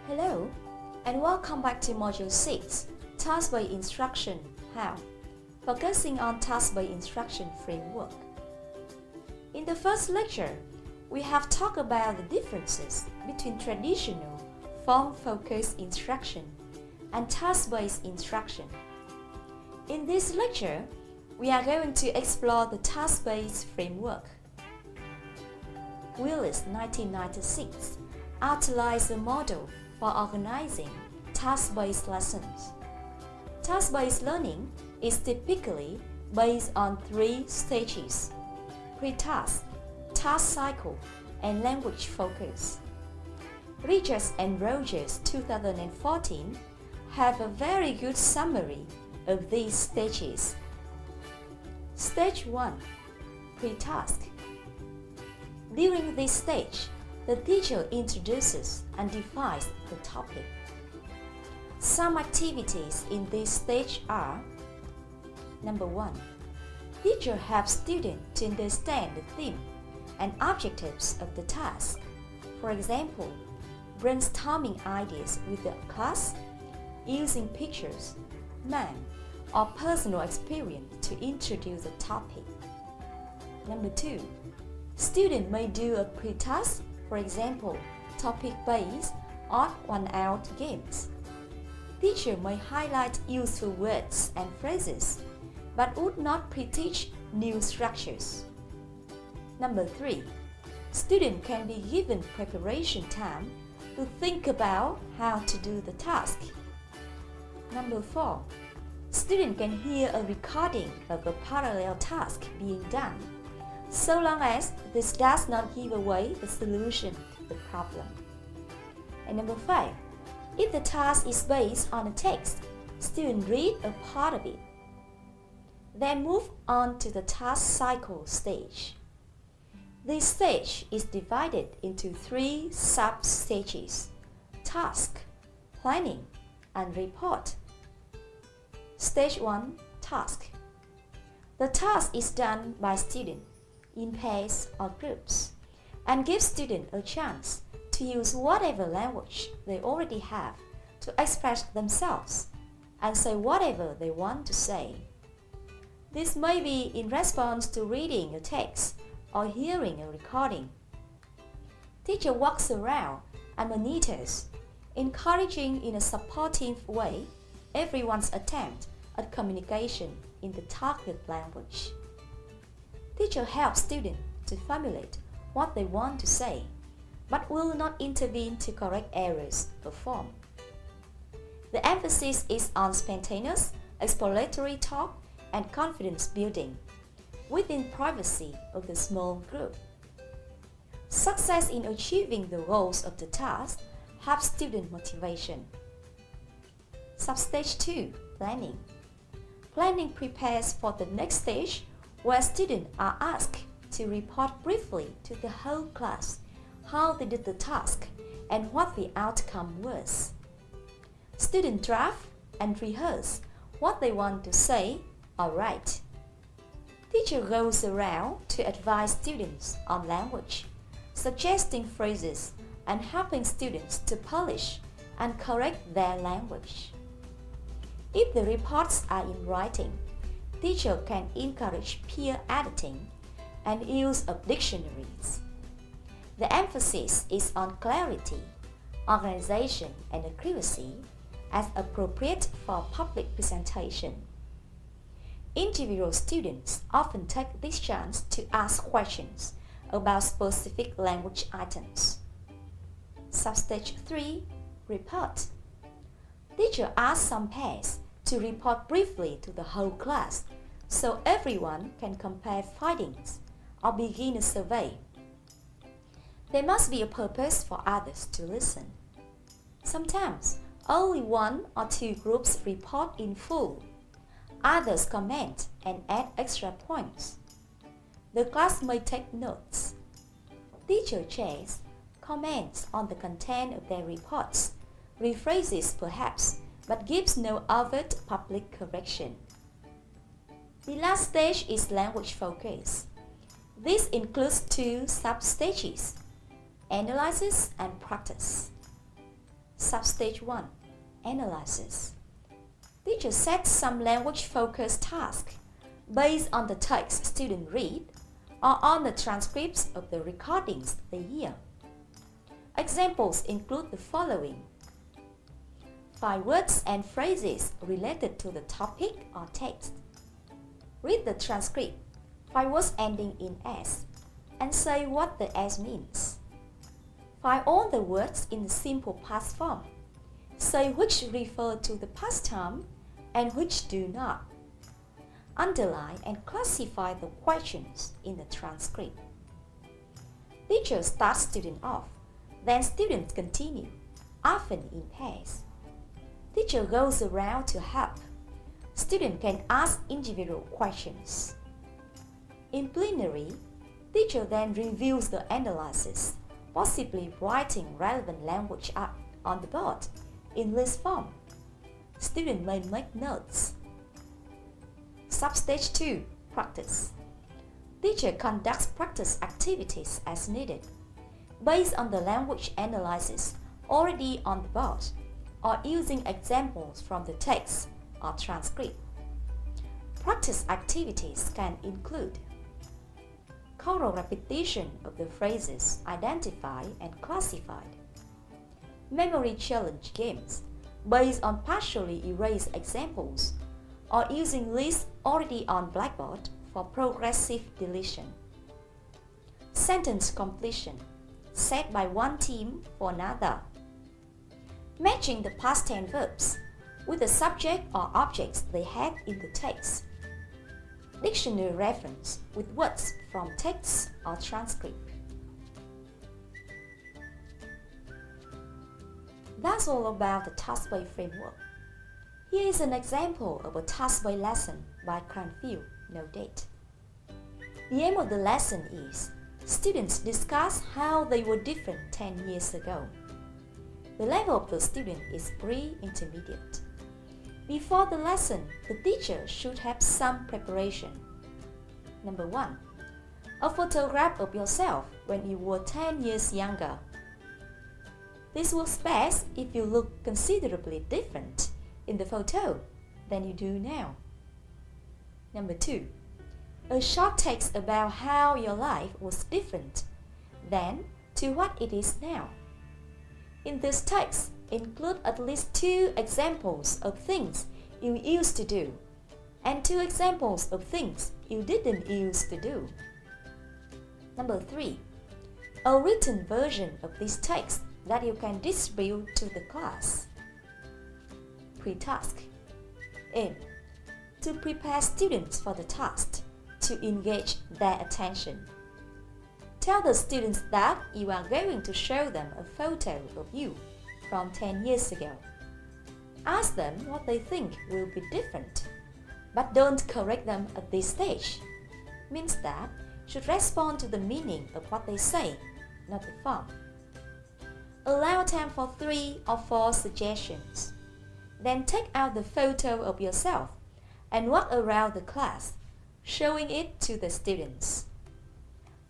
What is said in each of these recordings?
Hello, and welcome back to Module 6, Task-Based Instruction How, focusing on task-based instruction framework. In the first lecture, we have talked about the differences between traditional form-focused instruction and task-based instruction. In this lecture, we are going to explore the task-based framework. Willis, 1996, outlines a model for organizing task-based lessons. Task-based learning is typically based on 3 stages: pre-task, task cycle, and language focus. Richards and Rogers, 2014, have a very good summary of these stages. Stage 1. Pre-task. During this stage, the teacher introduces and defines the topic. Some activities in this stage are: Number 1. Teacher helps students to understand the theme and objectives of the task. For example, brainstorming ideas with the class, using pictures, meme, or personal experience to introduce the topic. Number 2. Students may do a pre-task, for example, topic-based odd one-out games. Teacher may highlight useful words and phrases, but would not pre-teach new structures. Number 3. Students can be given preparation time to think about how to do the task. Number 4. Students can hear a recording of a parallel task being done, so long as this does not give away the solution to the problem. And number 5. If the task is based on a text, students read a part of it. Then move on to the task cycle stage. This stage is divided into 3 sub-stages: task, planning, and report. Stage 1. Task. The task is done by students in pairs or groups and gives students a chance to use whatever language they already have to express themselves and say whatever they want to say. This may be in response to reading a text or hearing a recording. Teacher walks around and monitors, encouraging in a supportive way everyone's attempt at communication in the target language. Teacher helps students to formulate what they want to say, but will not intervene to correct errors performed. The emphasis is on spontaneous, exploratory talk and confidence building within privacy of the small group. Success in achieving the goals of the task helps student motivation. Substage 2. Planning. Planning prepares for the next stage, where students are asked to report briefly to the whole class how they did the task and what the outcome was. Students draft and rehearse what they want to say or write. Teacher goes around to advise students on language, suggesting phrases and helping students to polish and correct their language. If the reports are in writing, teacher can encourage peer editing and use of dictionaries. The emphasis is on clarity, organization, and accuracy as appropriate for public presentation. Individual students often take this chance to ask questions about specific language items. Substage 3. Report. Teacher asks some pairs to report briefly to the whole class so everyone can compare findings or begin a survey. There must be a purpose for others to listen. Sometimes only 1 or 2 groups report in full. Others comment and add extra points. The class may take notes. Teacher checks, comments on the content of their reports, rephrases perhaps, but gives no overt public correction. The last stage is language focus. This includes 2 sub-stages: analysis and practice. Substage 1. Analysis. Teacher sets some language-focused tasks based on the text students read or on the transcripts of the recordings they hear. Examples include the following. 5 words and phrases related to the topic or text. Read the transcript, 5 words ending in S, and say what the S means. Find all the words in the simple past form. Say which refer to the past time and which do not. Underline and classify the questions in the transcript. Teacher starts student off, then students continue, often in pairs. Teacher goes around to help. Student can ask individual questions. In plenary, teacher then reviews the analysis, possibly writing relevant language up on the board in list form. Student may make notes. Substage 2. Practice. Teacher conducts practice activities as needed, based on the language analysis already on the board, or using examples from the text or transcript. Practice activities can include choral repetition of the phrases identified and classified, memory challenge games based on partially erased examples, or using lists already on Blackboard for progressive deletion. Sentence completion, set by one team for another. Matching the past tense verbs with the subject or objects they had in the text. Dictionary reference with words from text or transcript. That's all about the task-based framework. Here is an example of a task-based lesson by Cranfield, no date. The aim of the lesson is students discuss how they were different 10 years ago. The level of the student is pre-intermediate. Before the lesson, the teacher should have some preparation. Number 1. A photograph of yourself when you were 10 years younger. This works best if you look considerably different in the photo than you do now. Number 2. A short text about how your life was different then to what it is now. In this text, include at least 2 examples of things you used to do and 2 examples of things you didn't used to do. Number 3. A written version of this text that you can distribute to the class. Pre-task. Aim. To prepare students for the task, to engage their attention. Tell the students that you are going to show them a photo of you from 10 years ago. Ask them what they think will be different, but don't correct them at this stage. Means that should respond to the meaning of what they say, not the form. Allow time for 3 or 4 suggestions. Then take out the photo of yourself and walk around the class, showing it to the students.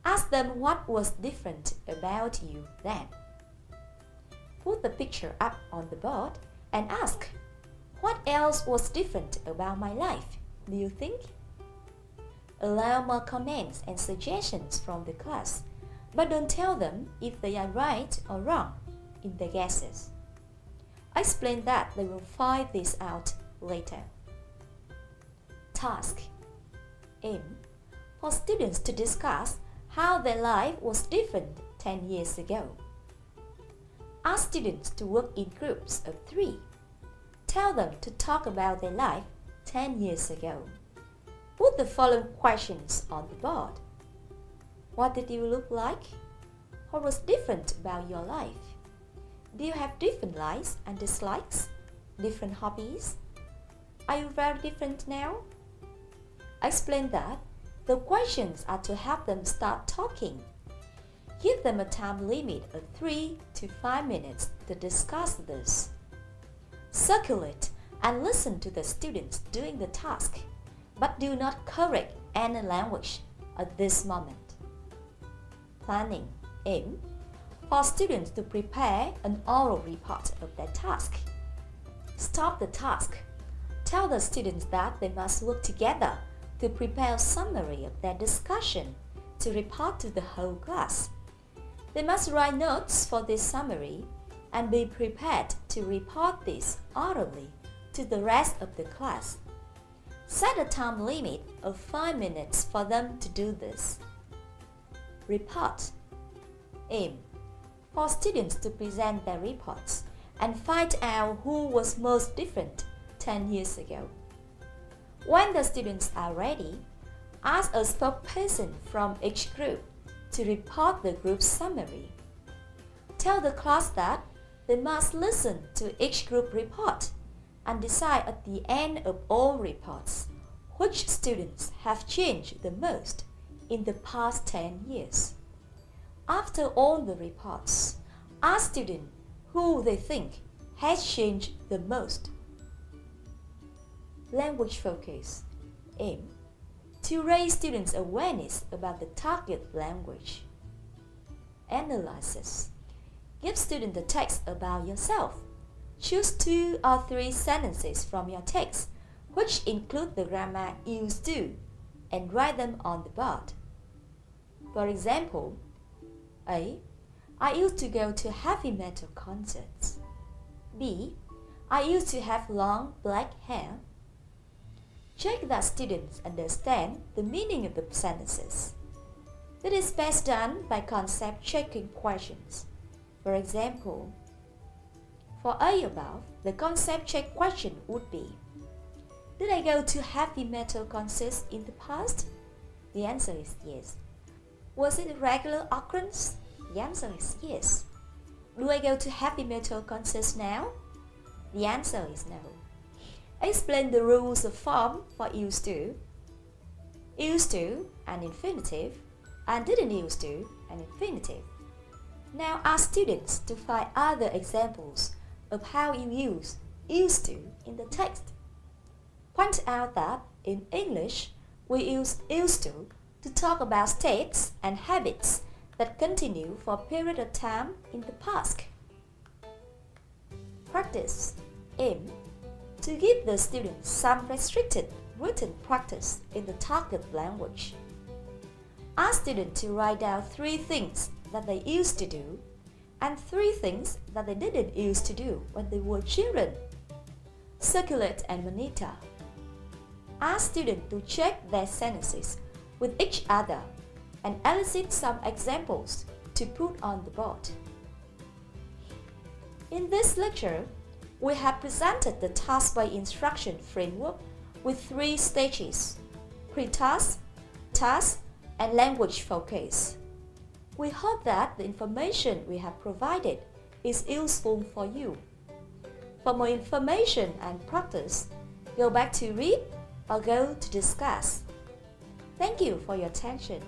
Ask them what was different about you then. Put the picture up on the board and ask, what else was different about my life, do you think? Allow more comments and suggestions from the class, but don't tell them if they are right or wrong in their guesses. Explain that they will find this out later. Task. Aim. For students to discuss how their life was different 10 years ago. Ask students to work in groups of 3. Tell them to talk about their life 10 years ago. Put the following questions on the board. What did you look like? What was different about your life? Do you have different likes and dislikes? Different hobbies? Are you very different now? Explain that the questions are to help them start talking. Give them a time limit of 3 to 5 minutes to discuss this. Circulate and listen to the students doing the task, but do not correct any language at this moment. Planning. Aim. for students to prepare an oral report of their task. Stop the task. Tell the students that they must work together to prepare a summary of their discussion to report to the whole class. They must write notes for this summary and be prepared to report this orally to the rest of the class. Set a time limit of 5 minutes for them to do this. Report. Aim. For students to present their reports and find out who was most different 10 years ago. When the students are ready, ask a spokesperson from each group to report the group summary. Tell the class that they must listen to each group report and decide at the end of all reports which students have changed the most in the past 10 years. After all the reports, ask students who they think has changed the most. Language focus. Aim. To raise students' awareness about the target language. Analysis. Give students the text about yourself. Choose 2 or 3 sentences from your text which include the grammar used to and write them on the board. For example, A. I used to go to heavy metal concerts. B. I used to have long black hair. Check that students understand the meaning of the sentences. It is best done by concept checking questions. For example, for A above, the concept check question would be, did I go to heavy metal concerts in the past? The answer is yes. Was it a regular occurrence? The answer is yes. Do I go to heavy metal concerts now? The answer is no. Explain the rules of form for used to, an infinitive, and didn't used to, an infinitive. Now ask students to find other examples of how you use used to in the text. Point out that in English, we use used to talk about states and habits that continue for a period of time in the past. Practice. Aim. To give the students some restricted written practice in the target language. Ask students to write down 3 things that they used to do and 3 things that they didn't used to do when they were children. Circulate and monitor. Ask students to check their sentences with each other and elicit some examples to put on the board. In this lecture, we have presented the task-based instruction framework with 3 stages: pre-task, task, and language focus. We hope that the information we have provided is useful for you. For more information and practice, go back to read or go to discuss. Thank you for your attention.